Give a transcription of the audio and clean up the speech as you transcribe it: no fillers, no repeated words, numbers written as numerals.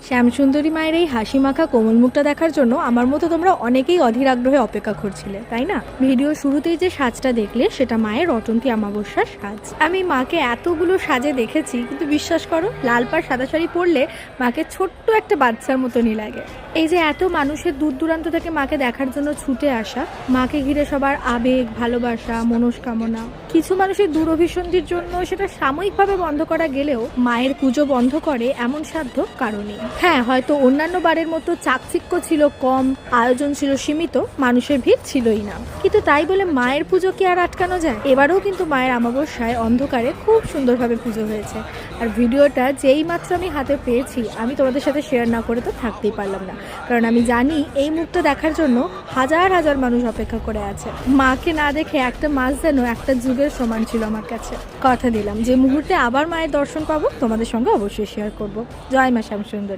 শ্যামসুন্দরী মায়ের এই হাসি মাখা কোমল মুখটা দেখার জন্য আমার মতো তোমরা অনেকেই অধীর আগ্রহে অপেক্ষা করছিলে, তাই না? ভিডিও শুরুতেই যে সাজটা দেখলে সেটা মায়ের রটন্তী অমাবস্যার সাজ। আমি মাকে এতগুলো সাজে দেখেছি, কিন্তু বিশ্বাস করো লাল পাড় সাদা শাড়ি পরলে মাকে ছোট্ট একটা বাচ্চার মতনই লাগে। এই যে এত মানুষের দূর দূরান্ত থেকে মাকে দেখার জন্য ছুটে আসা, মাকে ঘিরে সবার আবেগ, ভালোবাসা, মনস্কামনা। কিছু মানুষের দুরভিসন্ধির জন্য সেটা সাময়িকভাবে বন্ধ করা গেলেও মায়ের পুজো বন্ধ করে এমন সাধ্য কারণে। হ্যাঁ, হয়তো অন্যান্য বারের মতো চাকচিক্য ছিল কম, আয়োজন ছিল সীমিত, মানুষের ভিড় ছিলই না, কিন্তু তাই বলে মায়ের পুজো কি আর আটকানো যায়? এবারেও কিন্তু মায়ের অমাবস্যায় অন্ধকারে খুব সুন্দরভাবে পুজো হয়েছে। আর ভিডিওটা যেই মাত্র আমি হাতে পেয়েছি, আমি তোমাদের সাথে শেয়ার না করে তো থাকতেই পারলাম না, কারণ আমি জানি এই মুখটা দেখার জন্য হাজার হাজার মানুষ অপেক্ষা করে আছে। মাকে না দেখে একটা মাস যেন একটা যুগের সমান ছিল আমার কাছে। কথা দিলাম যে মুহূর্তে আবার মায়ের দর্শন পাবো তোমাদের সঙ্গে অবশ্যই শেয়ার করব। জয় মা শ্যামসুন্দরী।